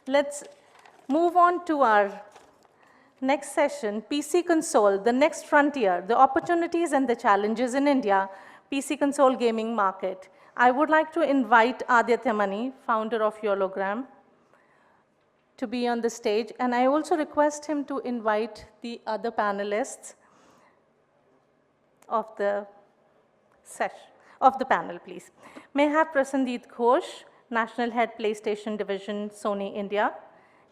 let's move on to our next session, PC console, the next frontier, the opportunities and the challenges in India, PC console gaming market. I would like to invite Aditya, founder of YOLOgram, to be on the stage, and I also request him to invite the other panelists of the session, of the panel, please. May I have Prosenjit Ghosh, National Head PlayStation Division, Sony India;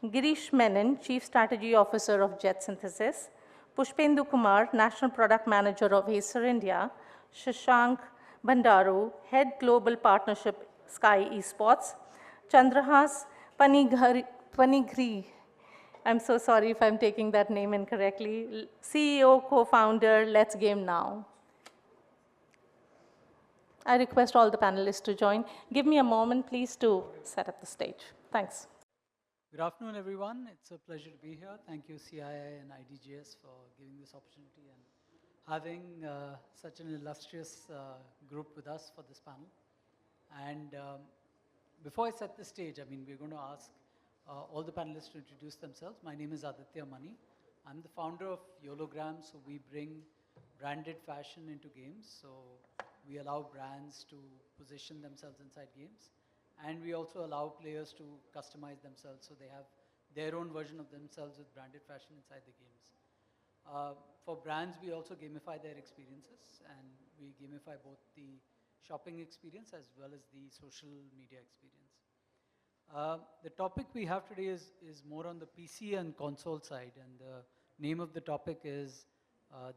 Girish Menon, Chief Strategy Officer of JetSynthesys; Pushpendu Kumar, National Product Manager of Acer India; Sashank Bandaru, Head Global Partnership Sky Esports; Chandrahas Panigrahi, I'm so sorry if I'm taking that name incorrectly, CEO, co-founder, Let's Game Now. I request all the panelists to join. Give me a moment, please, to set up the stage. Thanks. Good afternoon, everyone. It's a pleasure to be here. Thank you, CII and IDGS, for giving this opportunity and having such an illustrious group with us for this panel. And before I set the stage, we're going to ask all the panelists to introduce themselves. My name is Aditya. I'm the founder of YOLOgram, so we bring branded fashion into games. So we allow brands to position themselves inside games. And we also allow players to customize themselves, so they have their own version of themselves with branded fashion inside the games. For brands, we also gamify their experiences, and we gamify both the shopping experience as well as the social media experience. The topic we have today is more on the PC and console side, and the name of the topic is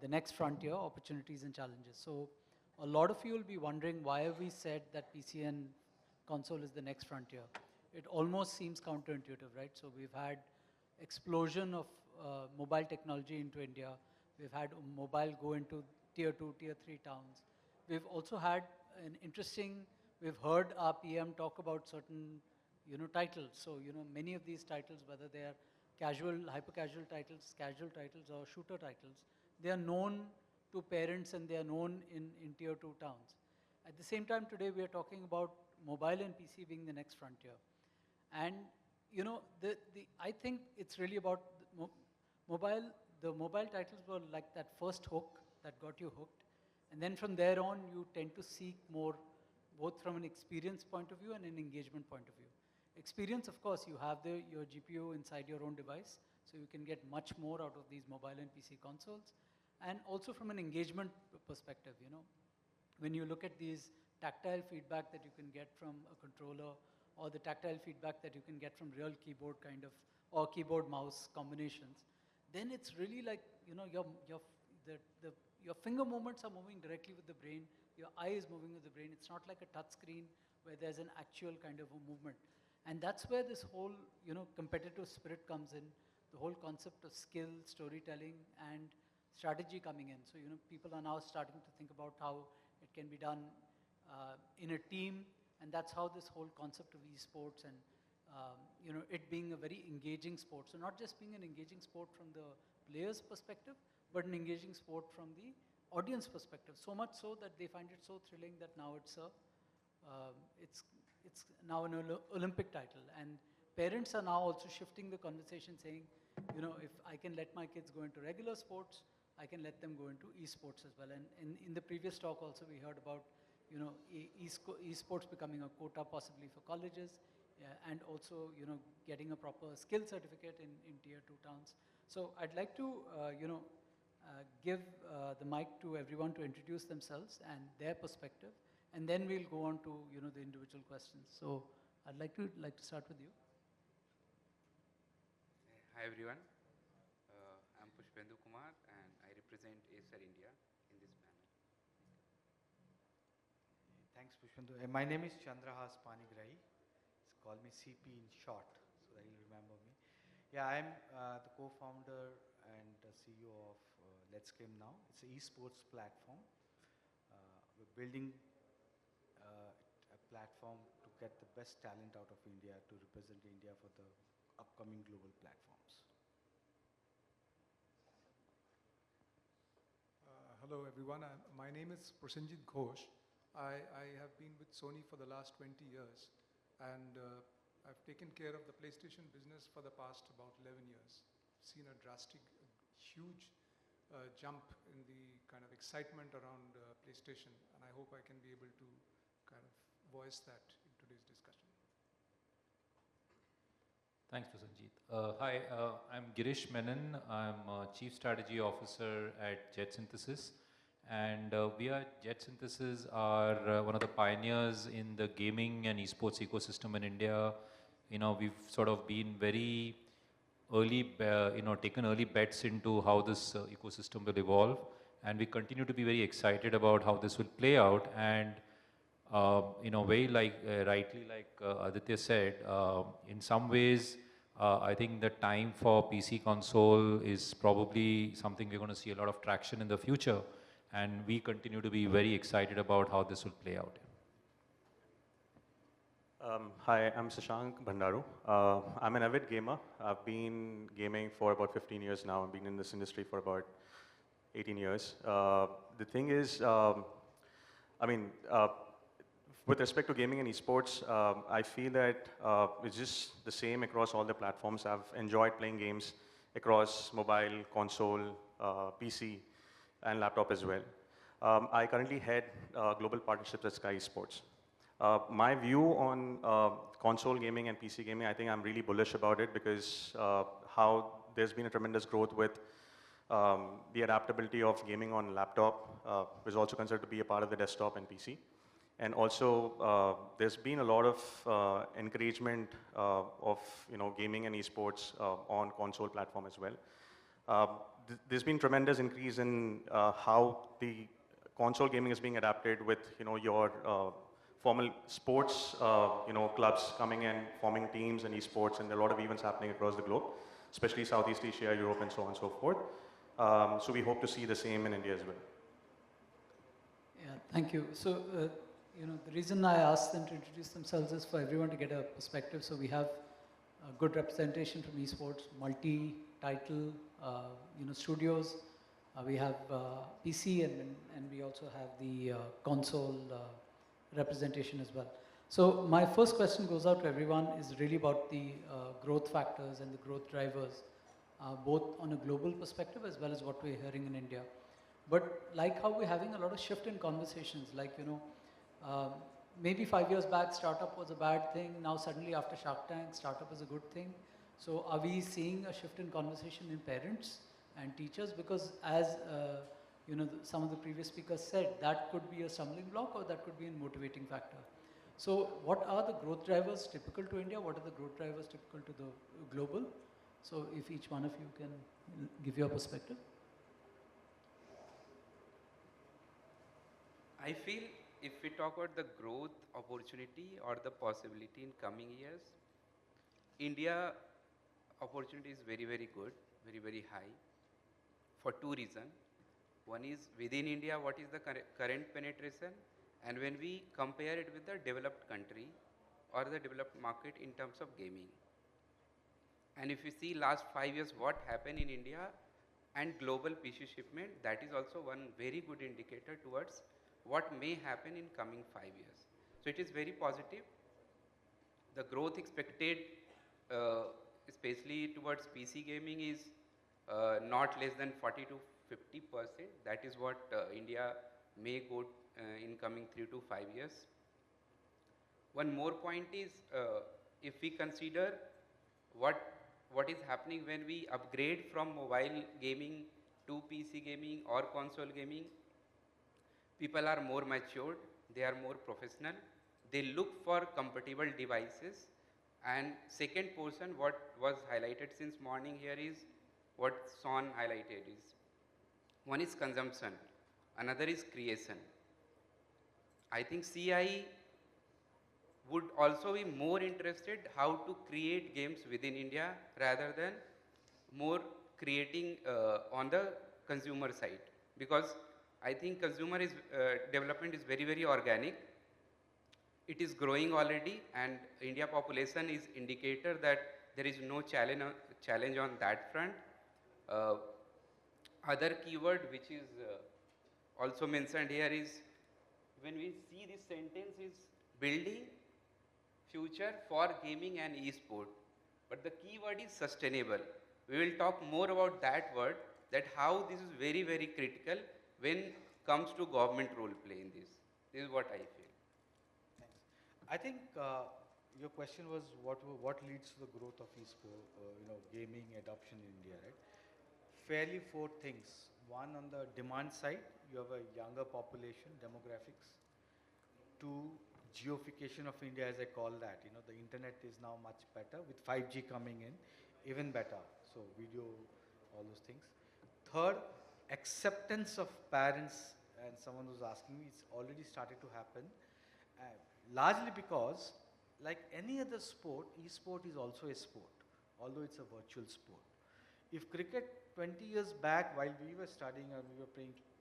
the next frontier, opportunities and challenges. So a lot of you will be wondering why have we said that PC and console is the next frontier. It almost seems counterintuitive, right? So we've had explosion of mobile technology into India. We've had mobile go into tier 2, tier 3 towns. We've also had an interesting, we've heard our PM talk about certain titles. So many of these titles, whether they are casual, hyper-casual titles, casual titles, or shooter titles, they are known to parents and they are known in tier 2 towns. At the same time, today we are talking about mobile and PC being the next frontier. And I think it's really about mobile. The mobile titles were like that first hook that got you hooked. And then from there on, you tend to seek more, both from an experience point of view and an engagement point of view. Experience, of course, you have your GPU inside your own device, so you can get much more out of these mobile and PC consoles. And also from an engagement perspective, when you look at these tactile feedback that you can get from a controller, or the tactile feedback that you can get from real keyboard or keyboard mouse combinations, then it's really like, your finger movements are moving directly with the brain, your eye is moving with the brain. It's not like a touch screen where there's an actual kind of a movement. And that's where this whole, competitive spirit comes in, the whole concept of skill, storytelling, and strategy coming in. So, people are now starting to think about how it can be done in a team, and that's how this whole concept of esports and it being a very engaging sport. So not just being an engaging sport from the player's perspective, but an engaging sport from the audience perspective. So much so that they find it so thrilling that now it's now an Olympic title. And parents are now also shifting the conversation, saying, if I can let my kids go into regular sports, I can let them go into esports as well. And in the previous talk also, we heard about esports becoming a quota possibly for colleges, and also getting a proper skill certificate in tier 2 towns. So I'd like to give the mic to everyone to introduce themselves and their perspective, and then we'll go on to the individual questions. So I'd like to start with you. Hi everyone, I'm Pushpendu Kumar and I represent Acer India in this panel. Thanks Pushpendu. My name is Chandrahas Panigrahi. Call me CP in short so that you'll remember me. Yeah, I'm the co-founder and CEO of Let's Game Now. It's an esports platform. We're building a platform to get the best talent out of India to represent India for the upcoming global platforms. Hello everyone, my name is Prosenjit Ghosh. I have been with Sony for the last 20 years, and I've taken care of the PlayStation business for the past about 11 years. Seen a drastic, huge jump in the kind of excitement around PlayStation, and I hope I can be able to kind of voice that in today's discussion. Thanks, Prosenjit. Hi, I'm Girish Menon. I'm Chief Strategy Officer at JetSynthesys. And we at JetSynthesys are one of the pioneers in the gaming and esports ecosystem in India. You know, we've sort of been very early, taken early bets into how this ecosystem will evolve. And we continue to be very excited about how this will play out. And very rightly like Aditya said, in some ways, I think the time for PC console is probably something we're going to see a lot of traction in the future. And we continue to be very excited about how this will play out. Hi, I'm Sashank, Bandaru. I'm an avid gamer. I've been gaming for about 15 years now. I've been in this industry for about 18 years. The thing is, with respect to gaming and esports, I feel that it's just the same across all the platforms. I've enjoyed playing games across mobile, console, PC, and laptop as well. I currently head global partnerships at Sky Esports. My view on console gaming and PC gaming, I think I'm really bullish about it because how there's been a tremendous growth with the adaptability of gaming on laptop is also considered to be a part of the desktop and PC. And also, there's been a lot of encouragement of gaming and esports on console platform as well. There's been tremendous increase in how the console gaming is being adapted with your formal sports clubs coming in, forming teams and esports, and a lot of events happening across the globe, especially Southeast Asia, Europe, and so on and so forth. So we hope to see the same in India as well. Yeah, thank you. So, the reason I asked them to introduce themselves is for everyone to get a perspective. So we have a good representation from esports, multi-title, studios. We have PC and we also have the console representation as well. So my first question goes out to everyone is really about the growth factors and the growth drivers, both on a global perspective as well as what we're hearing in India. But like how we're having a lot of shift in conversations, like, maybe 5 years back, startup was a bad thing. Now suddenly after Shark Tank, startup is a good thing. So are we seeing a shift in conversation in parents and teachers? Because as some of the previous speakers said, that could be a stumbling block or that could be a motivating factor. So what are the growth drivers typical to India? What are the growth drivers typical to the global? So if each one of you can give your perspective. I feel if we talk about the growth opportunity or the possibility in coming years, India opportunity is very, very good, very, very high for two reasons. One is within India, what is the current penetration? And when we compare it with the developed country or the developed market in terms of gaming. And if you see last 5 years what happened in India and global PC shipment, that is also one very good indicator towards what may happen in coming 5 years. So it is very positive. The growth expected, especially towards PC gaming, is not less than 40 to 50%. That is what India may go in coming 3 to 5 years. One more point is, if we consider what is happening when we upgrade from mobile gaming to PC gaming or console gaming, people are more matured, they are more professional, they look for compatible devices. And second portion, what was highlighted since morning here is what Son highlighted is, one is consumption, another is creation. I think CI would also be more interested how to create games within India rather than more creating on the consumer side, because I think consumer is development is very, very organic. It is growing already, and India population is indicator that there is no challenge on that front. Other keyword which is also mentioned here is, when we see this sentence is building future for gaming and e-sport. But the key word is sustainable. We will talk more about that word, that how this is very, very critical when comes to government role play in this. This is what I feel. Thanks. I think your question was what leads to the growth of esport, gaming adoption in India, right? Fairly four things. One, on the demand side, you have a younger population, demographics. Two, geofication of India, as I call that. The internet is now much better with 5G coming in, even better. So video, all those things. Third, acceptance of parents, and someone was asking me, it's already started to happen. Uh, Largely because, like any other sport, e-sport is also a sport, although it's a virtual sport. If cricket 20 years back, while we were studying or we were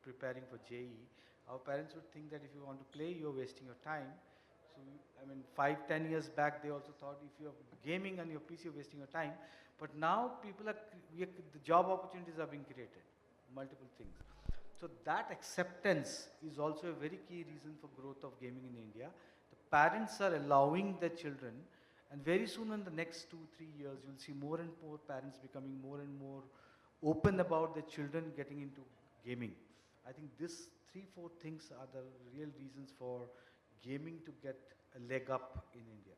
preparing for JE, our parents would think that if you want to play, you're wasting your time. So, 5, 10 years back, they also thought if you're gaming on your PC, you're wasting your time. But now the job opportunities are being created, multiple things. So that acceptance is also a very key reason for growth of gaming in India. The parents are allowing their children, and very soon in the next 2, 3 years, you'll see more and more parents becoming more and more open about their children getting into gaming. I think this 3, 4 things are the real reasons for gaming to get a leg up in India.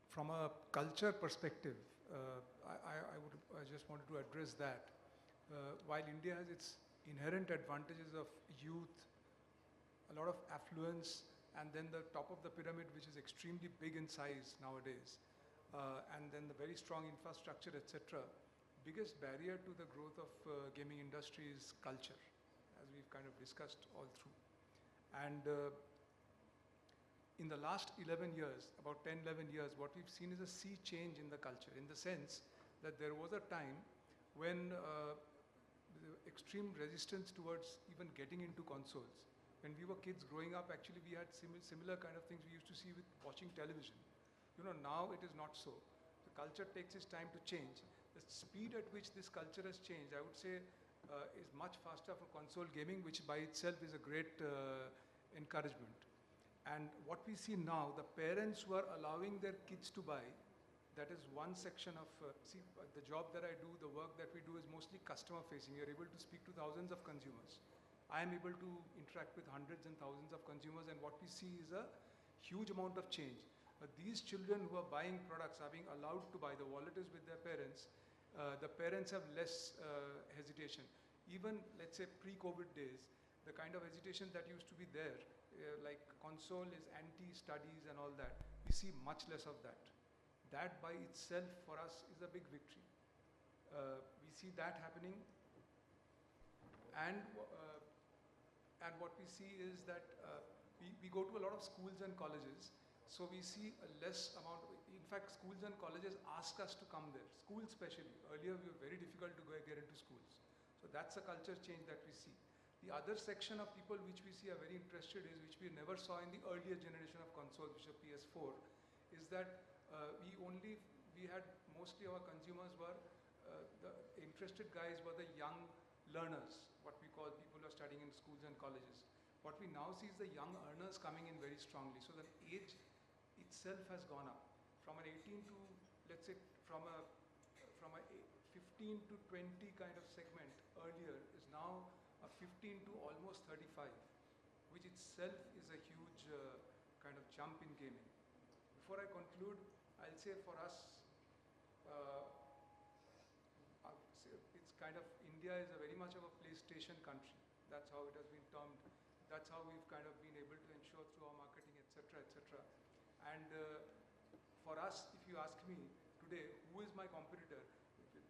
From a culture perspective, I just wanted to address that. While India has its inherent advantages of youth, a lot of affluence, and then the top of the pyramid, which is extremely big in size nowadays, and then the very strong infrastructure, etc. Biggest barrier to the growth of gaming industry is culture, as we've kind of discussed all through. And in the last 11 years, about 10, 11 years, what we've seen is a sea change in the culture, in the sense that there was a time when the extreme resistance towards even getting into consoles. When we were kids growing up, actually we had similar kind of things we used to see with watching television. Now it is not so. The culture takes its time to change. The speed at which this culture has changed, I would say, is much faster for console gaming, which by itself is a great encouragement. And what we see now, the parents who are allowing their kids to buy, that is one section of, the job that I do, the work that we do is mostly customer facing. You're able to speak to thousands of consumers. I am able to interact with hundreds and thousands of consumers, and what we see is a huge amount of change. These children who are buying products are being allowed to buy. The wallet is with their parents. The parents have less hesitation. Even, let's say, pre-COVID days, the kind of hesitation that used to be there, like console is anti-studies and all that, we see much less of that. That by itself for us is a big victory. We see that happening, and what we see is that we go to a lot of schools and colleges, so we see a less amount of, in fact, schools and colleges ask us to come there, schools especially. Earlier we were very difficult to get into schools. So that's a culture change that we see. The other section of people which we see are very interested is, which we never saw in the earlier generation of consoles, which are PS4, is that we had mostly our consumers were, the interested guys were the young learners, what we call people who are studying in schools and colleges. What we now see is the young earners coming in very strongly. So the age itself has gone up from an 18 to, let's say, from a 15 to 20 kind of segment earlier is now a 15 to almost 35, which itself is a huge kind of jump in gaming. Before I conclude, I'll say for us, it's kind of, India is a very much of a PlayStation country. That's how it has been termed. That's how we've kind of been able to ensure through our marketing, etc., etc. And for us, if you ask me today, who is my competitor?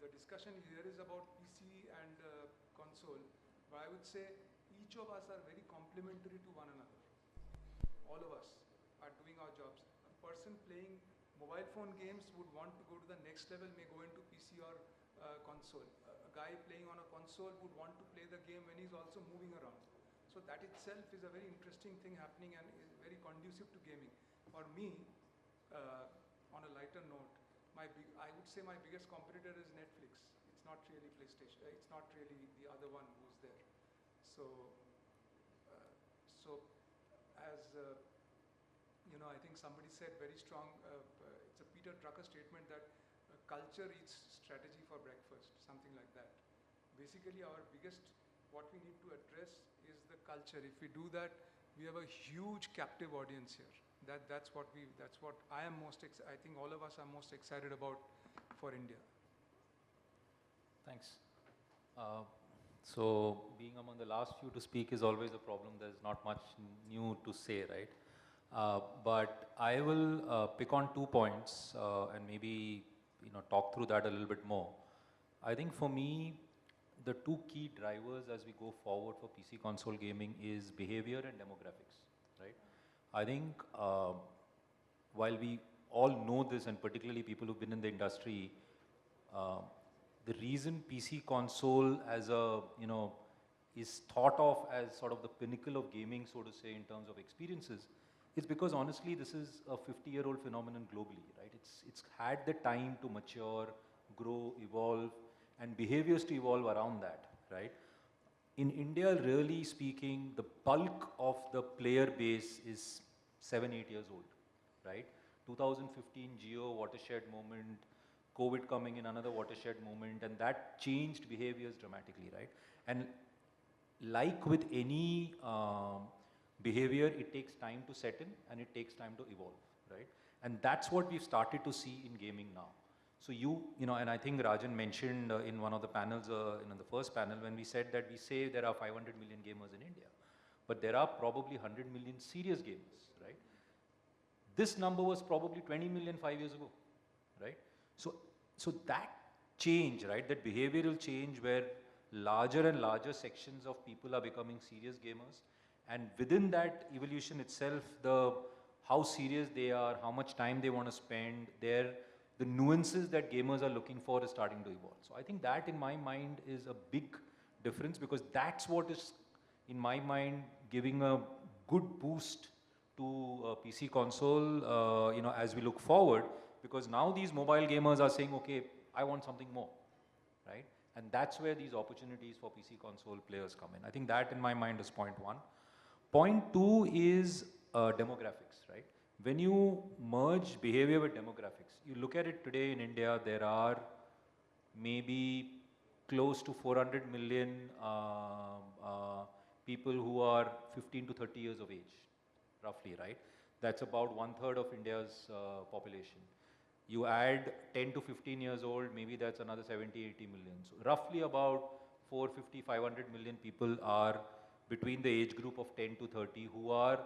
The discussion here is about PC and console, but I would say each of us are very complementary to one another. All of us are doing our jobs. A person playing mobile phone games would want to go to the next level, may go into PC or console. A guy playing on a console would want to play the game when he's also moving around. So that itself is a very interesting thing happening and is very conducive to gaming. For me, on a lighter note, I would say my biggest competitor is Netflix. It's not really PlayStation. It's not really the other one who's there. So, so as I think somebody said very strong. It's a Peter Drucker statement that culture eats strategy for breakfast, something like that. Basically, our biggest, what we need to address is the culture. If we do that, we have a huge captive audience here. That's what I am I think all of us are most excited about for India. Thanks. So being among the last few to speak is always a problem. There's not much new to say, right? But I will pick on 2 points and maybe talk through that a little bit more. I think for me, the 2 key drivers as we go forward for PC console gaming is behavior and demographics, right? I think while we all know this, and particularly people who've been in the industry, the reason PC console as a, is thought of as sort of the pinnacle of gaming, so to say, in terms of experiences, is because honestly, this is a 50-year-old phenomenon globally, right? It's had the time to mature, grow, evolve, and behaviors to evolve around that, right? In India, really speaking, the bulk of the player base is 7, 8 years old, right? 2015 Geo watershed moment, COVID coming in, another watershed moment, and that changed behaviors dramatically, right? And like with any behavior, it takes time to set in and it takes time to evolve, right? And that's what we've started to see in gaming now. So and I think Rajan mentioned in one of the panels, in the first panel, when we said that we say there are 500 million gamers in India, but there are probably 100 million serious gamers, right? This number was probably 20 million 5 years ago, right? So that change, right, that behavioral change where larger and larger sections of people are becoming serious gamers, and within that evolution itself, how serious they are, how much time they want to spend, the nuances that gamers are looking for is starting to evolve. So I think that in my mind is a big difference, because that's what is, in my mind, giving a good boost to PC console, as we look forward, because now these mobile gamers are saying, okay, I want something more, right? And that's where these opportunities for PC console players come in. I think that in my mind is point 1. Point 2 is demographics, right? When you merge behavior with demographics, you look at it today in India, there are maybe close to 400 million people who are 15 to 30 years of age, roughly, right? That's about 1/3 of India's population. You add 10 to 15 years old, maybe that's another 70, 80 million. So roughly about 450, 500 million people are between the age group of 10 to 30 who are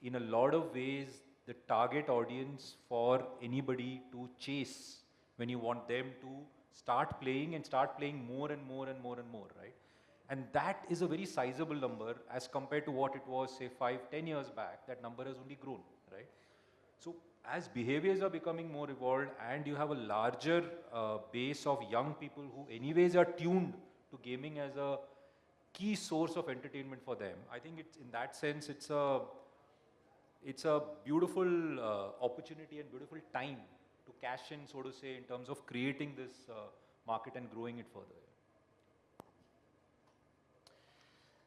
in a lot of ways the target audience for anybody to chase when you want them to start playing and start playing more and more and more and more, right? And that is a very sizable number as compared to what it was, say, 5, 10 years back. That number has only grown, right? So as behaviors are becoming more evolved and you have a larger base of young people who anyways are tuned to gaming as a key source of entertainment for them, I think it's, in that sense, it's a beautiful opportunity and beautiful time to cash in, so to say, in terms of creating this market and growing it further.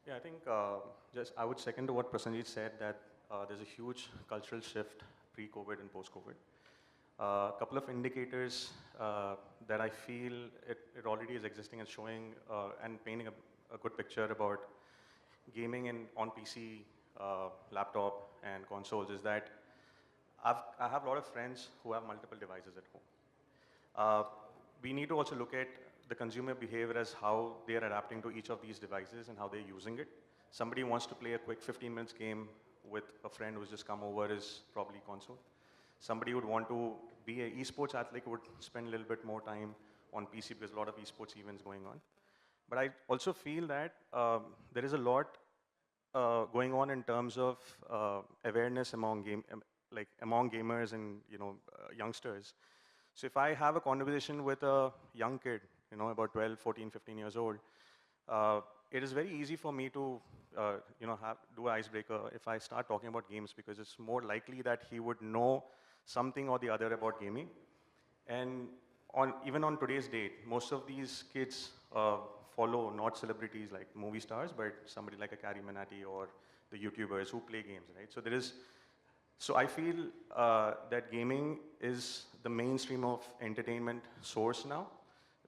Yeah, I think I would second to what Prosenjit said, that there's a huge cultural shift pre-COVID and post-COVID. A couple of indicators that I feel it already is existing and showing and painting a good picture about gaming on PC, laptop, and consoles is that I have a lot of friends who have multiple devices at home. We need to also look at the consumer behavior as how they are adapting to each of these devices and how they're using it. Somebody wants to play a quick 15 minutes game with a friend who's just come over is probably console. Somebody would want to be an esports athlete would spend a little bit more time on PC because a lot of esports events going on. But I also feel that there is a lot going on in terms of awareness among gamers and youngsters. So if I have a conversation with a young kid, about 12, 14, 15 years old, it is very easy for me to do an icebreaker if I start talking about games, because it's more likely that he would know something or the other about gaming. And even on today's date, most of these kids follow not celebrities like movie stars, but somebody like a Carrie Manati or the YouTubers who play games, right? So I feel that gaming is the mainstream of entertainment source now.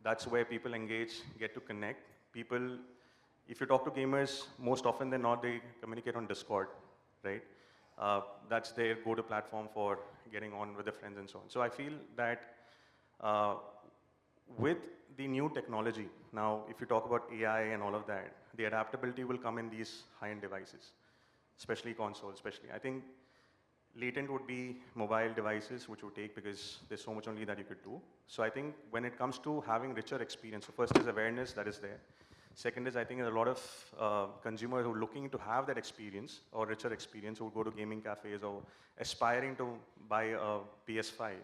That's where people engage, get to connect. People, if you talk to gamers, most often than not, they communicate on Discord, right? That's their go-to platform for getting on with their friends and so on. So I feel that uh, with the new technology, now if you talk about AI and all of that, the adaptability will come in these high-end devices, especially consoles, especially. I think latent would be mobile devices, which would take because there's so much only that you could do. So I think when it comes to having richer experience, so first is awareness that is there. Second is I think a lot of consumers who are looking to have that experience or richer experience who go to gaming cafes or aspiring to buy a PS5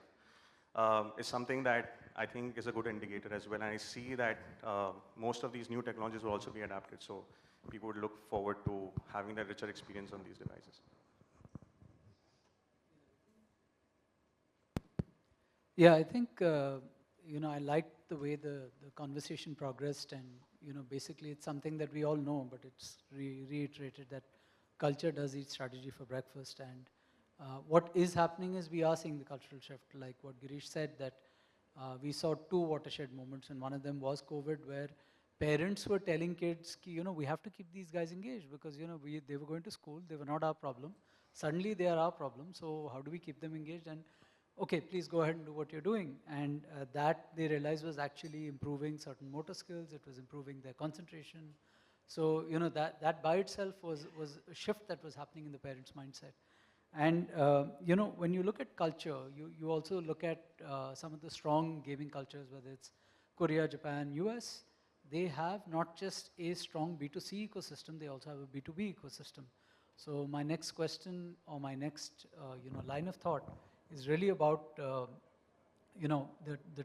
is something that I think is a good indicator as well. And I see that most of these new technologies will also be adapted. So people would look forward to having that richer experience on these devices. Yeah, I think, I liked the way the conversation progressed, and, basically it's something that we all know, but it's reiterated that culture does eat strategy for breakfast. And what is happening is we are seeing the cultural shift, like what Girish said, that we saw two watershed moments, and one of them was COVID, where parents were telling kids, we have to keep these guys engaged because, they were going to school, they were not our problem. Suddenly they are our problem, so how do we keep them engaged? And okay, please go ahead and do what you're doing. And that they realized was actually improving certain motor skills, it was improving their concentration. So, that by itself was a shift that was happening in the parents' mindset. And, when you look at culture, you also look at some of the strong gaming cultures, whether it's Korea, Japan, US, they have not just a strong B2C ecosystem, they also have a B2B ecosystem. So my next question or my next, line of thought is really about, the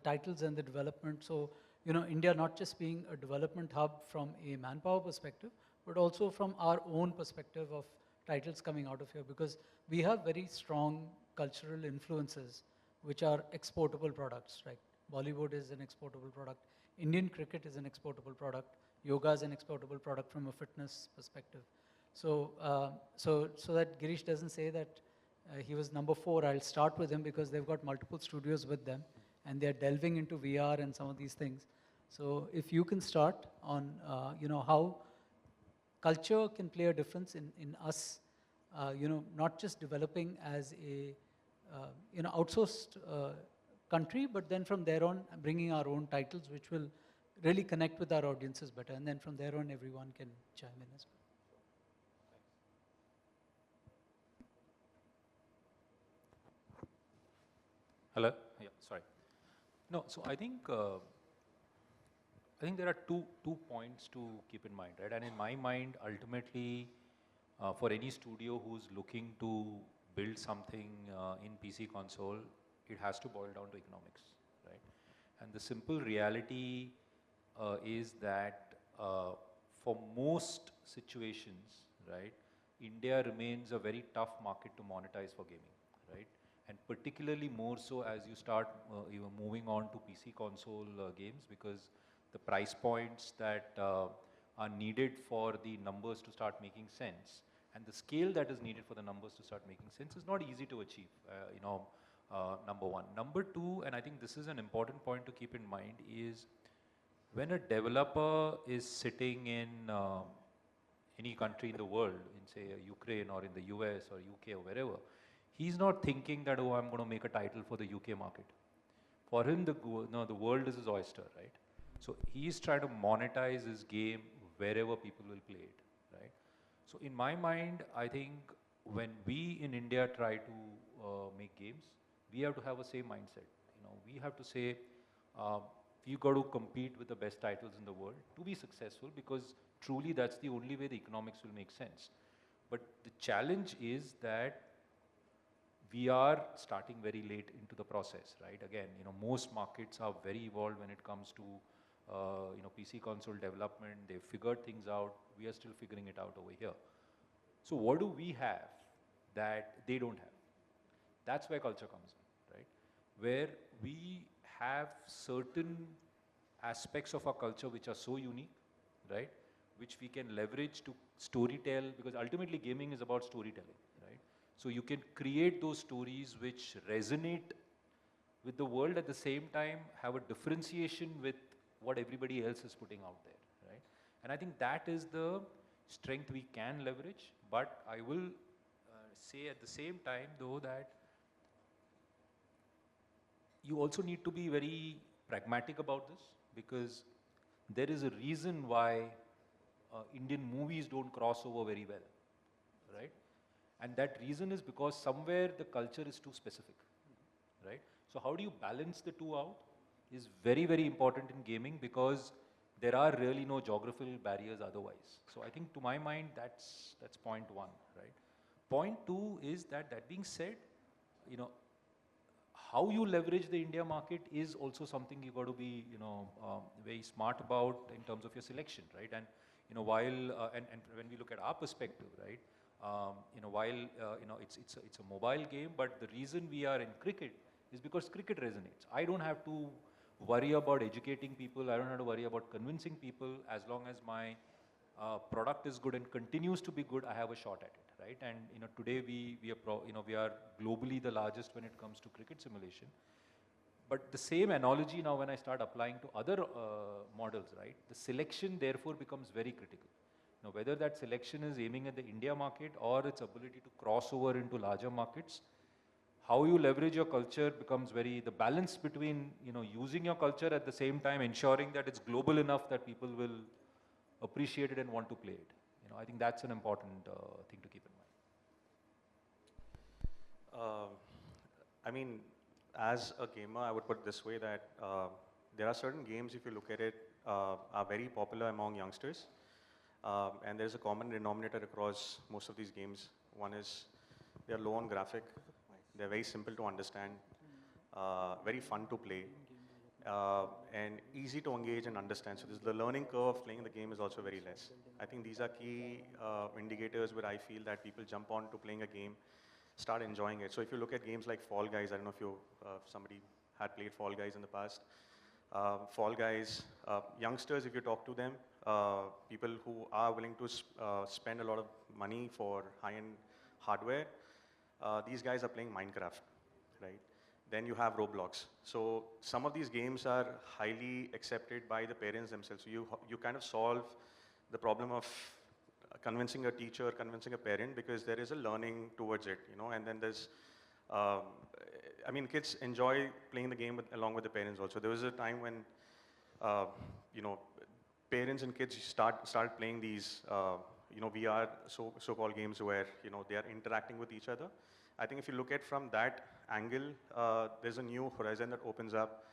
titles and the development. So, India not just being a development hub from a manpower perspective, but also from our own perspective of titles coming out of here, because we have very strong cultural influences which are exportable products, right? Bollywood is an exportable product. Indian cricket is an exportable product. Yoga is an exportable product from a fitness perspective. So, so that Girish doesn't say that he was number 4, I'll start with him because they've got multiple studios with them and they're delving into VR and some of these things. So if you can start on, how culture can play a difference in us, not just developing as a, outsourced country, but then from there on bringing our own titles, which will really connect with our audiences better. And then from there on, everyone can chime in as well. Hello? Yeah, sorry. No, so I think there are two points to keep in mind, right? And in my mind, ultimately, for any studio who's looking to build something in PC console, it has to boil down to economics, right? And the simple reality is that for most situations, right, India remains a very tough market to monetize for gaming, right? And particularly more so as you start moving on to PC console games, because the price points that are needed for the numbers to start making sense and the scale that is needed for the numbers to start making sense is not easy to achieve, number one. Number two, and I think this is an important point to keep in mind, is when a developer is sitting in any country in the world, in say Ukraine or in the US or UK or wherever, he's not thinking that, oh, I'm going to make a title for the UK market. For him, the world is his oyster, right? So he's trying to monetize his game wherever people will play it, right? So in my mind, I think when we in India try to make games, we have to have the same mindset. We have to say, we've got to compete with the best titles in the world to be successful, because truly that's the only way the economics will make sense. But the challenge is that we are starting very late into the process, right? Again, most markets are very evolved when it comes to, PC console development. They've figured things out. We are still figuring it out over here. So what do we have that they don't have? That's where culture comes in, right? Where we have certain aspects of our culture which are so unique, right? Which we can leverage to storytell, because ultimately gaming is about storytelling, right? So you can create those stories which resonate with the world, at the same time have a differentiation with what everybody else is putting out there, right? And I think that is the strength we can leverage. But I will say at the same time though that you also need to be very pragmatic about this, because there is a reason why Indian movies don't cross over very well, right? And that reason is because somewhere the culture is too specific, right? So how do you balance the two out is very, very important in gaming, because there are really no geographical barriers otherwise. So I think to my mind, that's point one, right? Point two is that being said, you know, how you leverage the India market is also something you got to be, very smart about in terms of your selection, right? And while and when we look at our perspective, right? While it's a mobile game, but the reason we are in cricket is because cricket resonates. I don't have to worry about educating people. I don't have to worry about convincing people. As long as my product is good and continues to be good, I have a shot at it, right? And today we are globally the largest when it comes to cricket simulation. But the same analogy now, when I start applying to other models, right? The selection therefore becomes very critical. Now, whether that selection is aiming at the India market or its ability to cross over into larger markets, how you leverage your culture becomes the balance between, using your culture at the same time ensuring that it's global enough that people will appreciate it and want to play it. I think that's an important thing to keep in mind. I mean, as a gamer, I would put it this way that there are certain games, if you look at it, are very popular among youngsters. And there's a common denominator across most of these games. One is they're low on graphic, they're very simple to understand, very fun to play, and easy to engage and understand. So the learning curve of playing the game is also very less. I think these are key indicators where I feel that people jump on to playing a game, start enjoying it. So if you look at games like Fall Guys, I don't know if somebody had played Fall Guys in the past. Fall Guys, youngsters, if you talk to them, people who are willing to spend a lot of money for high-end hardware, these guys are playing Minecraft, right? Then you have Roblox. So some of these games are highly accepted by the parents themselves. So you kind of solve the problem of convincing a teacher, convincing a parent, because there is a learning towards it, and then there's, I mean, kids enjoy playing the game along with the parents also. There was a time when, parents and kids started playing these, VR so-called games where, they are interacting with each other. I think if you look at from that angle, there's a new horizon that opens up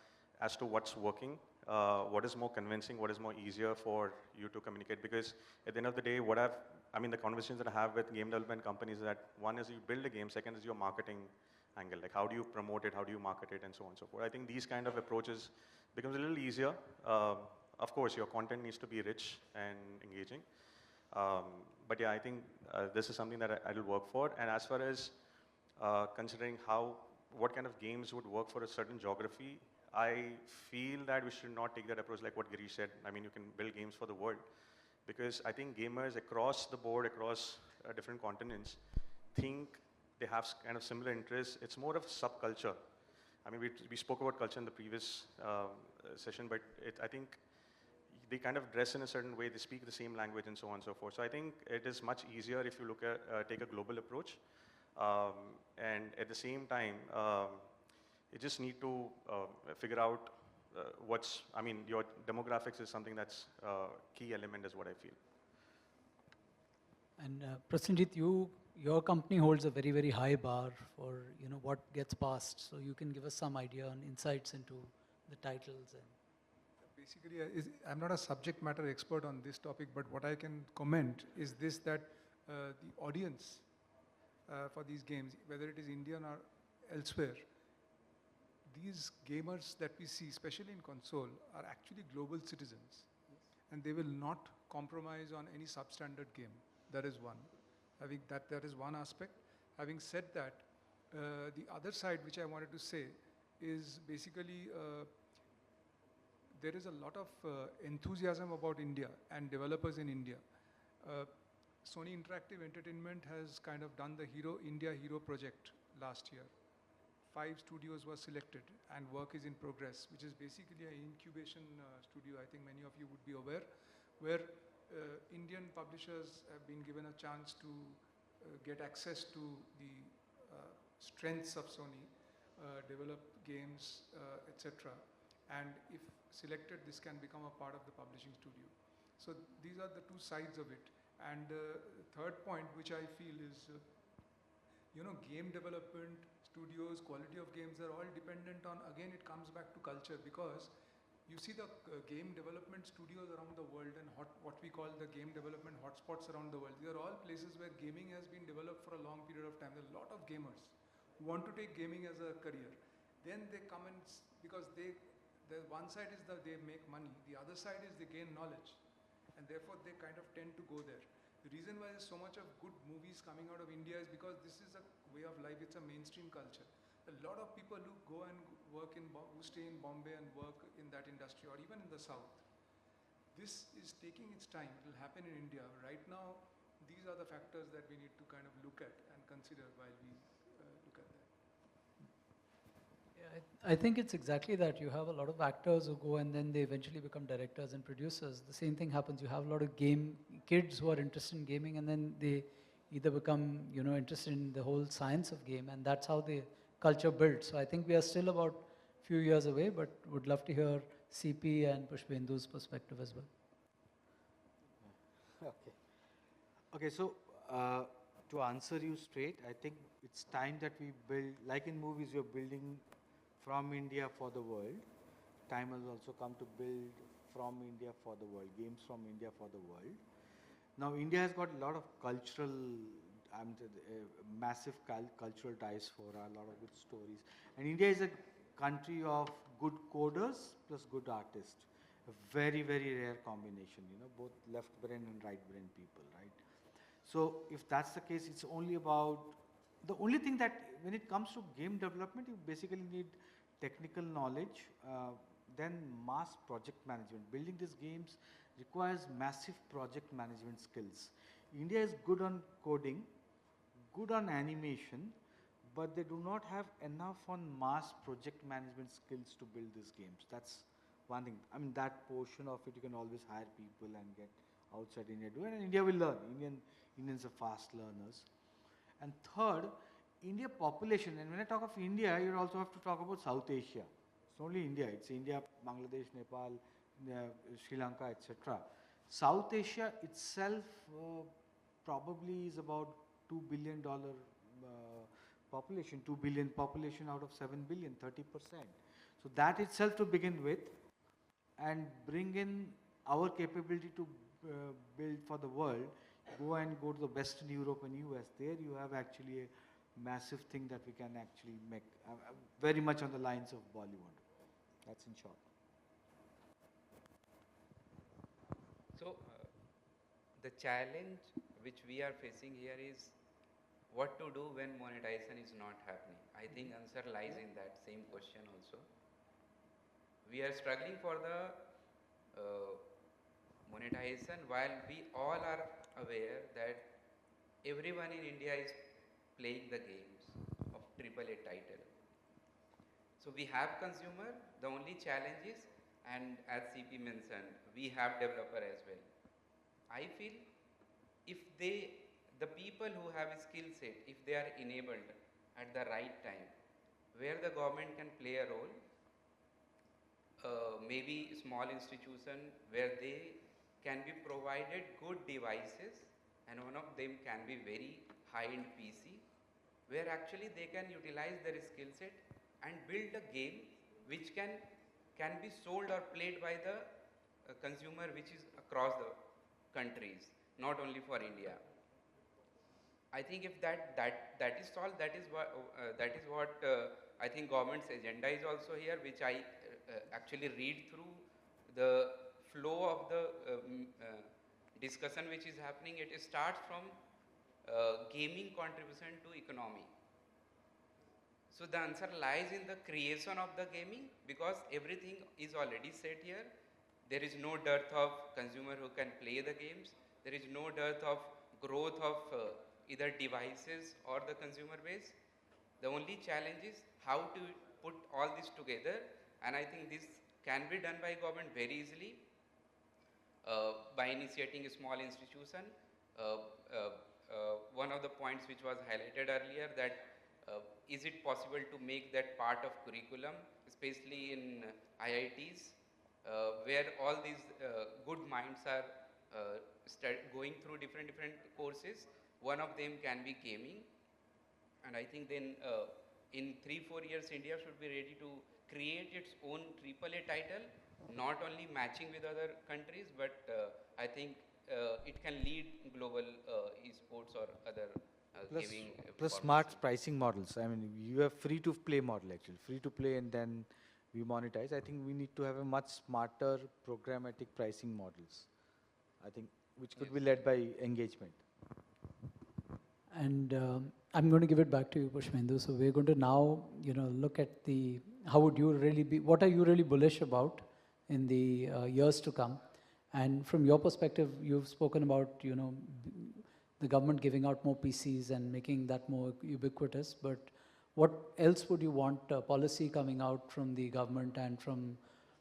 as to what's working, what is more convincing, what is more easier for you to communicate. Because at the end of the day, the conversations that I have with game development companies is that one is you build a game, second is your marketing angle. Like how do you promote it, how do you market it, and so on and so forth. I think these kind of approaches becomes a little easier. Of course, your content needs to be rich and engaging. But yeah, I think this is something that I'll work for. And as far as considering what kind of games would work for a certain geography, I feel that we should not take that approach like what Girish said. I mean, you can build games for the world. Because I think gamers across the board, across different continents, think they have kind of similar interests. It's more of subculture. I mean, we spoke about culture in the previous session, but I think they kind of dress in a certain way, they speak the same language and so on and so forth. So I think it is much easier if you take a global approach. And at the same time, you just need to figure out your demographics is something that's a key element is what I feel. And Prosenjit, your company holds a very, very high bar for what gets passed. So you can give us some idea on insights into the titles. And basically, I'm not a subject matter expert on this topic, but what I can comment is this, that the audience for these games, whether it is Indian or elsewhere, these gamers that we see, especially in console, are actually global citizens. And they will not compromise on any substandard game. That is one. That is one aspect. Having said that, the other side which I wanted to say is basically there is a lot of enthusiasm about India and developers in India. Sony Interactive Entertainment has kind of done the India Hero project last year. 5 studios were selected and work is in progress, which is basically an incubation studio, I think many of you would be aware, where Indian publishers have been given a chance to get access to the strengths of Sony, develop games, etc. And if selected, this can become a part of the publishing studio. So these are the two sides of it. And third point, which I feel is, game development, studios, quality of games are all dependent on, again, it comes back to culture, because you see the game development studios around the world and what we call the game development hotspots around the world. These are all places where gaming has been developed for a long period of time. There are a lot of gamers who want to take gaming as a career. Then they come and, because the one side is that they make money, the other side is they gain knowledge. And therefore, they kind of tend to go there. The reason why there's so much of good movies coming out of India is because this is a way of life, it's a mainstream culture. A lot of people who go and work who stay in Bombay and work in that industry, or even in the South. This is taking its time, it will happen in India. Right now, these are the factors that we need to kind of look at and consider while we look at that. Yeah, I think it's exactly that. You have a lot of actors who go and then they eventually become directors and producers. The same thing happens. You have a lot of kids who are interested in gaming, and then they either become, interested in the whole science of game, and that's how the culture builds. So I think we are still about a few years away, but would love to hear CP and Pushpendu's perspective as well. Okay, so to answer you straight, I think it's time that we build, like in movies, you're building from India for the world. Time has also come to build from India for the world, games from India for the world. Now, India has got a lot of cultural, massive cultural diaspora, a lot of good stories. And India is a country of good coders plus good artists. A very, very rare combination, both left brain and right brain people, right? So if that's the case, it's only about, the only thing that when it comes to game development, you basically need technical knowledge, then mass project management. Building these games requires massive project management skills. India is good on coding, good on animation, but they do not have enough on mass project management skills to build these games. That's one thing. I mean, that portion of it, you can always hire people and get outside India to do it, and India will learn. Indians are fast learners. And third, India population, and when I talk of India, you also have to talk about South Asia. It's not only India, it's India, Bangladesh, Nepal, Sri Lanka, etc. South Asia itself probably is about $2 billion population, 2 billion population out of 7 billion, 30%. So that itself to begin with, and bring in our capability to build for the world, go to the Western Europe and US, there you have actually a massive thing that we can actually make, very much on the lines of Bollywood. That's in short. So, the challenge which we are facing here is what to do when monetization is not happening. I think answer lies in that same question also. We are struggling for the monetization, while we all are aware that everyone in India is playing the games of AAA title. So we have consumer, the only challenge is, and as CP mentioned, we have developer as well. I feel if the people who have a skill set, if they are enabled at the right time, where the government can play a role, maybe small institution where they can be provided good devices, and one of them can be very high-end PC, where actually they can utilize their skill set and build a game which can be sold or played by the consumer which is across the countries, not only for India. I think if that is solved, that is what I think government's agenda is also here, which I actually read through the flow of the discussion which is happening. It starts from gaming contribution to economy. So the answer lies in the creation of the gaming, because everything is already set here. There is no dearth of consumer who can play the games. There is no dearth of growth of either devices or the consumer base. The only challenge is how to put all this together, and I think this can be done by government very easily by initiating a small institution. Uh, uh, One of the points which was highlighted earlier, that is it possible to make that part of curriculum, especially in IITs, where all these good minds are going through different courses. One of them can be gaming, and I think then in 3-4 years India should be ready to create its own AAA title, not only matching with other countries, but I think it can lead global esports or other gaming plus formats. smart pricing models. I mean, you have free to play model actually, free to play and then we monetize. I think we need to have a much smarter programmatic pricing models. I think which could be led by engagement. And I'm going to give it back to you, Pushpendu. So we're going to now, look at how would you really be, what are you really bullish about in the years to come? And from your perspective, you've spoken about, the government giving out more PCs and making that more ubiquitous. But what else would you want policy coming out from the government and from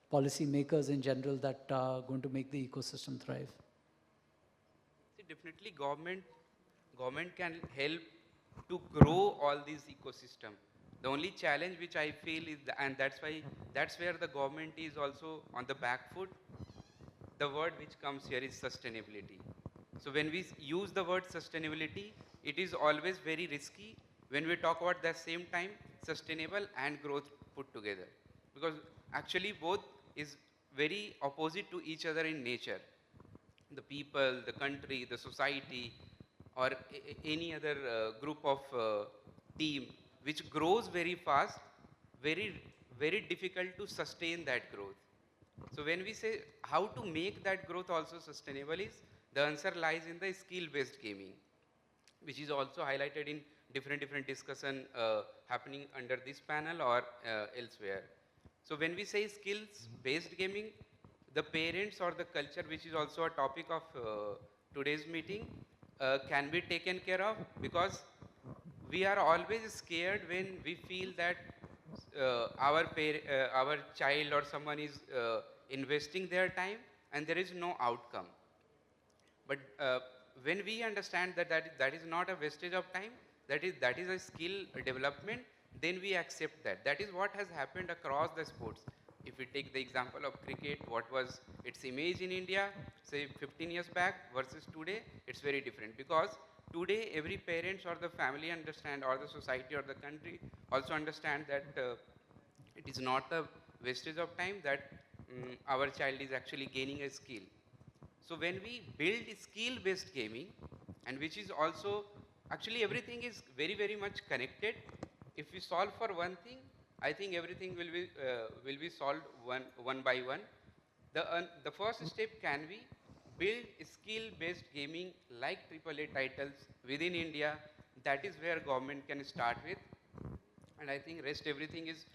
policy makers in general that are going to make the ecosystem thrive? See, definitely government can help to grow all these ecosystem. The only challenge which I feel is, and that's where the government is also on the back foot. The word which comes here is sustainability. So when we use the word sustainability, it is always very risky when we talk about the same time sustainable and growth put together, because actually both is very opposite to each other in nature. The people, the country, the society, or any other group of team which grows very fast, very difficult to sustain that growth. So when we say how to make that growth also sustainable, is the answer lies in the skill-based gaming, which is also highlighted in different discussion happening under this panel or elsewhere. So when we say skills-based gaming, the parents or the culture, which is also a topic of today's meeting, can be taken care of, because we are always scared when we feel that our child or someone is investing their time and there is no outcome. But when we understand that is not a wastage of time, that is a skill development, then we accept that. That is what has happened across the sports. If we take the example of cricket, what was its image in India, say 15 years back versus today, it's very different, because today every parents or the family understand, or the society or the country also understand that it is not a wastage of time, that our child is actually gaining a skill. So when we build skill-based gaming, and which is also, actually everything is very much connected. If we solve for one thing, I think everything will be solved one by one. The first step can be build skill-based gaming like AAA titles within India. That is where government can start with, and I think rest everything is,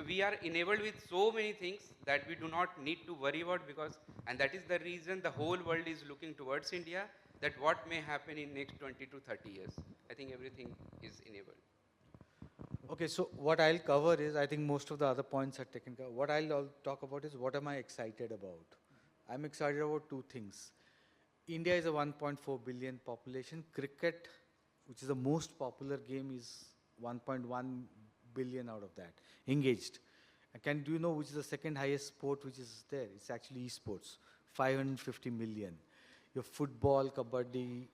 we are enabled with so many things that we do not need to worry about, because, and that is the reason the whole world is looking towards India, that what may happen in next 20 to 30 years. I think everything is enabled. Okay, so what I'll cover is, I think most of the other points are taken care of. What I'll talk about is, what am I excited about? I'm excited about two things. India is a 1.4 billion population. Cricket, which is the most popular game, is 1.1 billion out of that, engaged. And do you know which is the second highest sport which is there? It's actually esports, 550 million. Your football, kabaddi,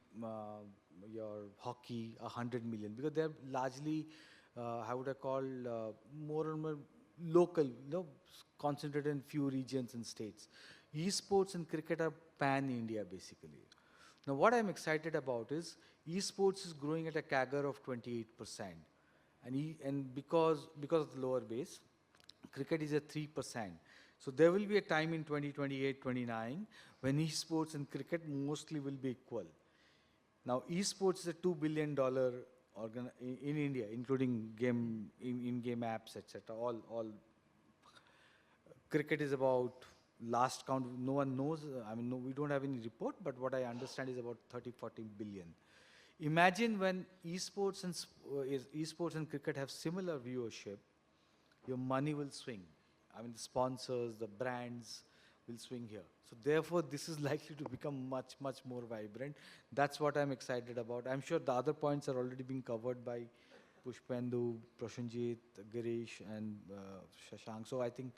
your hockey, 100 million, because they're largely, how would I call, more and more local, concentrated in few regions and states. Esports and cricket are pan-India basically. Now what I'm excited about is, esports is growing at a CAGR of 28%. And because of the lower base, cricket is at 3%. So there will be a time in 2028, 29, when esports and cricket mostly will be equal. Now esports is a $2 billion in India, including in-game apps, etc. All cricket is about, last count, no one knows. I mean, no, we don't have any report, but what I understand is about 30, 40 billion. Imagine when esports and cricket have similar viewership, your money will swing. I mean, the sponsors, the brands will swing here. So therefore, this is likely to become much, much more vibrant. That's what I'm excited about. I'm sure the other points are already being covered by Pushpendu, Prosenjit, Girish, and Sashank. So I think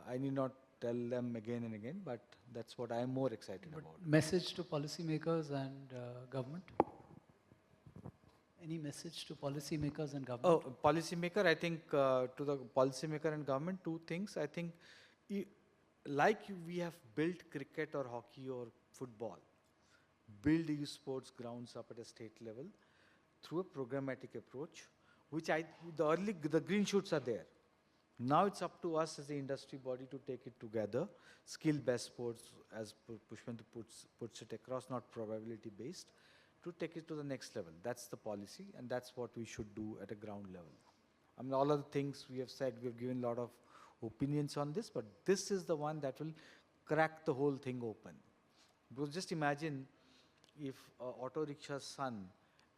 I need not tell them again and again, but that's what I'm more excited about. Message to policymakers and government? Any message to policymakers and government? Oh, policymaker, I think to the policymaker and government, two things. I think we have built cricket or hockey or football, build esports grounds up at a state level through a programmatic approach, which the green shoots are there. Now it's up to us as the industry body to take it together, skill-based sports, as Pushpendu puts it across, not probability-based, to take it to the next level. That's the policy, and that's what we should do at a ground level. I mean, all of the things we have said, we have given a lot of opinions on this, but this is the one that will crack the whole thing open. Because just imagine if auto ricksha's son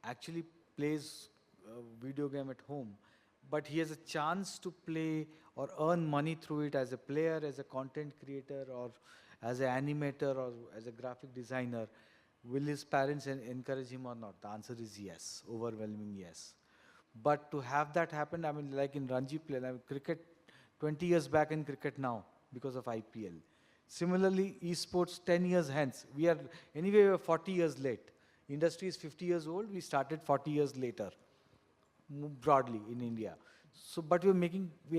actually plays a video game at home, but he has a chance to play or earn money through it as a player, as a content creator, or as an animator, or as a graphic designer. Will his parents encourage him or not? The answer is yes, overwhelming yes. But to have that happen, I mean, like in Ranji play, like cricket, 20 years back in cricket now, because of IPL. Similarly, esports 10 years hence. We are 40 years late. Industry is 50 years old, we started 40 years later, broadly in India. So, but we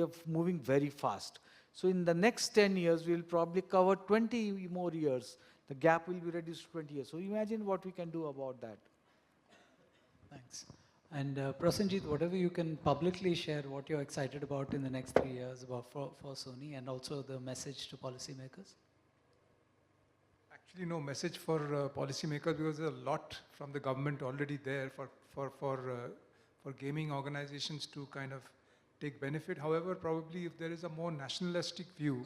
are moving very fast. So in the next 10 years, we will probably cover 20 more years. The gap will be reduced to 20 years. So imagine what we can do about that. Thanks. And Prosenjit, whatever you can publicly share, what you're excited about in the next 3 years about for SONY, and also the message to policymakers? Actually, no message for policymakers, because there's a lot from the government already there for gaming organizations to kind of take benefit. However, probably if there is a more nationalistic view,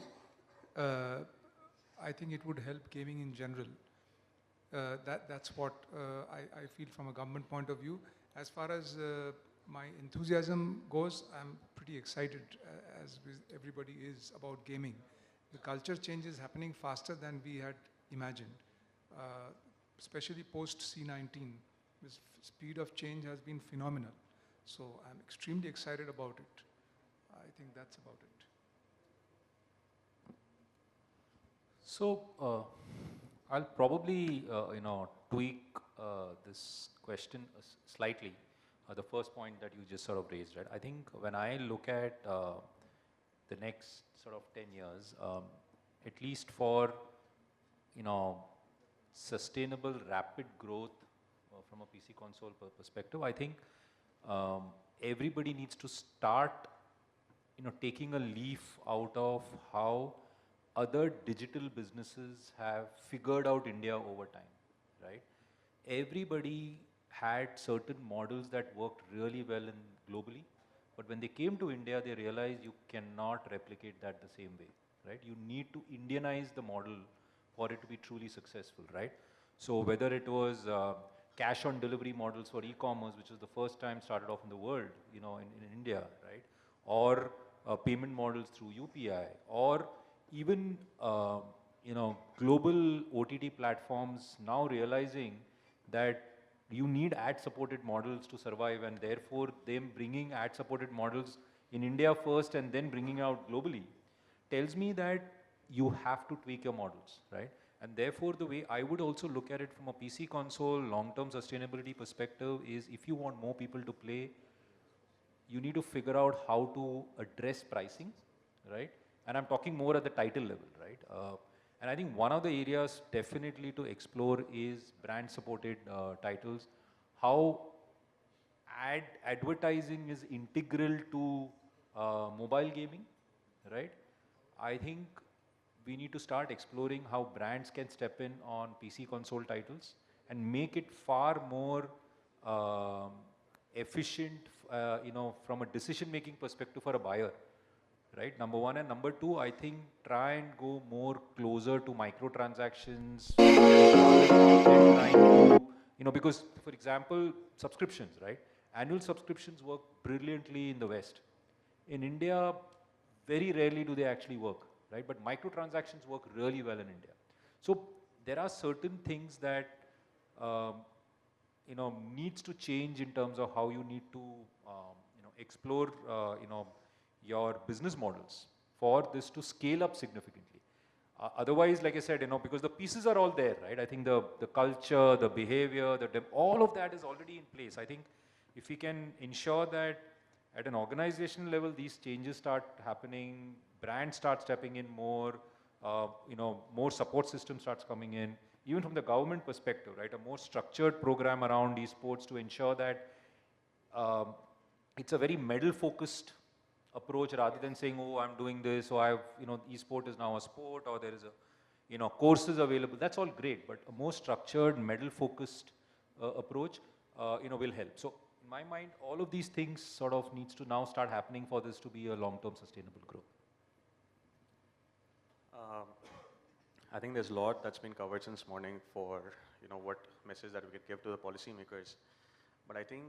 I think it would help gaming in general. That's what I feel from a government point of view. As far as my enthusiasm goes, I'm pretty excited, as everybody is, about gaming. The culture change is happening faster than we had imagined, especially post C19. The speed of change has been phenomenal. So I'm extremely excited about it. I think that's about it. So I'll probably tweak this question slightly. The first point that you just sort of raised, right? I think when I look at the next sort of 10 years, at least for sustainable rapid growth from a PC console perspective, I think everybody needs to start taking a leaf out of how other digital businesses have figured out India over time, right? Everybody had certain models that worked really well globally, but when they came to India, they realized you cannot replicate that the same way, right? You need to Indianize the model for it to be truly successful, right? So whether it was cash on delivery models for e-commerce, which was the first time started off in the world, in India, right? Or payment models through UPI, or even global OTT platforms now realizing that you need ad-supported models to survive, and therefore them bringing ad-supported models in India first and then bringing out globally tells me that you have to tweak your models, right? And therefore the way I would also look at it from a PC console long-term sustainability perspective is, if you want more people to play, you need to figure out how to address pricing, right? And I'm talking more at the title level, right? And I think one of the areas definitely to explore is brand-supported titles. How advertising is integral to mobile gaming, right? I think we need to start exploring how brands can step in on PC console titles and make it far more efficient, from a decision-making perspective for a buyer, right? Number one. And number two, I think try and go more closer to microtransactions, trying to, because for example, subscriptions, right? Annual subscriptions work brilliantly in the West. In India, very rarely do they actually work, right? But microtransactions work really well in India. So there are certain things that needs to change in terms of how you need to explore your business models for this to scale up significantly. Otherwise, like I said, because the pieces are all there, right? I think the culture, the behavior, all of that is already in place. I think if we can ensure that at an organizational level, these changes start happening, brands start stepping in more, more support system starts coming in, even from the government perspective, right? A more structured program around esports to ensure that it's a very medal-focused approach rather than saying, oh, I'm doing this, or esport is now a sport, or there is a, courses available. That's all great, but a more structured, medal-focused approach, will help. So in my mind, all of these things sort of needs to now start happening for this to be a long-term sustainable growth. I think there's a lot that's been covered since morning for what message that we could give to the policymakers. But I think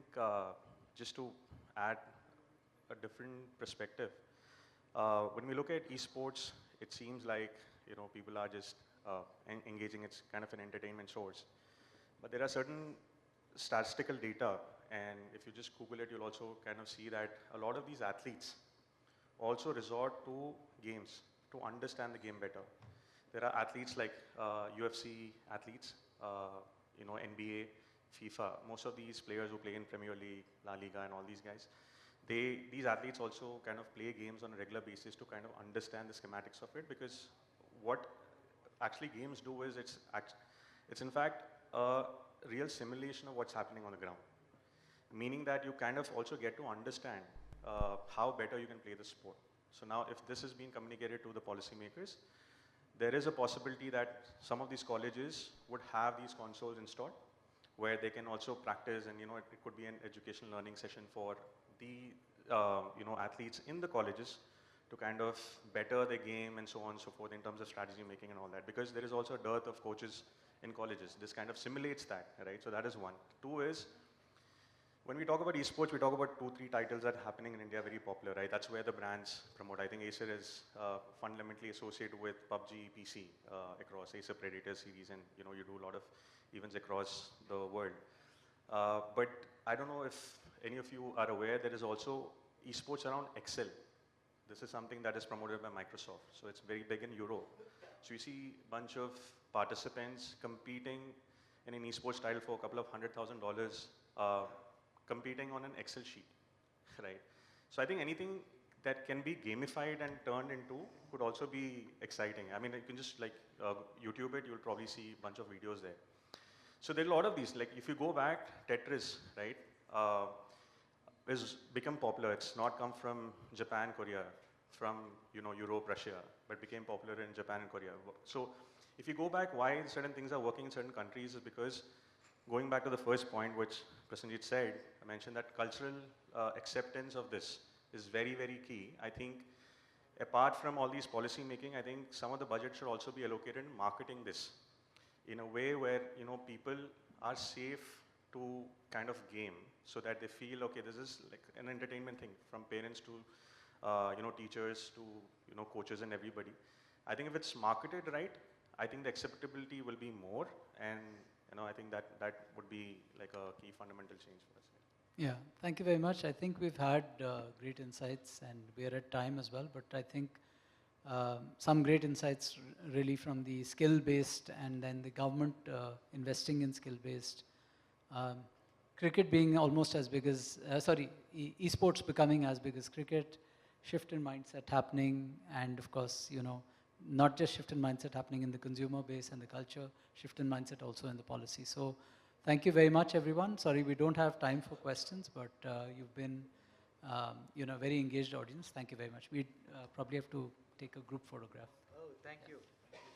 just to add a different perspective, when we look at esports, it seems like people are just engaging. It's kind of an entertainment source. But there are certain statistical data, and if you just Google it, you'll also kind of see that a lot of these athletes also resort to games to understand the game better. There are athletes like UFC athletes, NBA, FIFA. Most of these players who play in Premier League, La Liga, and all these guys, these athletes also kind of play games on a regular basis to kind of understand the schematics of it. Because what actually games do is it's in fact a real simulation of what's happening on the ground. Meaning that you kind of also get to understand how better you can play the sport. So now, if this is being communicated to the policymakers, there is a possibility that some of these colleges would have these consoles installed where they can also practice, and it could be an educational learning session for the athletes in the colleges to kind of better the game and so on and so forth in terms of strategy making and all that, because there is also a dearth of coaches in colleges. This kind of simulates that, right? So that is one. Two is, when we talk about esports, we talk about 2-3 titles that are happening in India, very popular, right? That's where the brands promote. I think Acer is fundamentally associated with PUBG PC across Acer Predator series, and you do a lot of events across the world. But I don't know if any of you are aware, there is also esports around Excel. This is something that is promoted by Microsoft. So it's very big in Europe. So you see a bunch of participants competing in an esports title for a couple of $100,000. Competing on an Excel sheet, right? So I think anything that can be gamified and turned into could also be exciting. I mean, you can just like YouTube it, you'll probably see a bunch of videos there. So there are a lot of these, like if you go back, Tetris, right, has become popular. It's not come from Japan, Korea, from Europe, Russia, but became popular in Japan and Korea. So if you go back, why certain things are working in certain countries is because, going back to the first point, which Prosenjit said, I mentioned that cultural acceptance of this is very, very key. I think apart from all these policy making, I think some of the budget should also be allocated in marketing this in a way where people are safe to kind of game, so that they feel, okay, this is like an entertainment thing, from parents to teachers to coaches and everybody. I think if it's marketed right, I think the acceptability will be more, and I think that would be like a key fundamental change for us. Yeah, thank you very much. I think we've had great insights, and we are at time as well, but I think some great insights really from the skill-based, and then the government investing in skill-based. Cricket being almost as big as, esports becoming as big as cricket, shift in mindset happening, and of course, not just shift in mindset happening in the consumer base and the culture, shift in mindset also in the policy. So thank you very much, everyone. Sorry, we don't have time for questions, but you've been, very engaged audience. Thank you very much. We probably have to take a group photograph. Oh, thank you.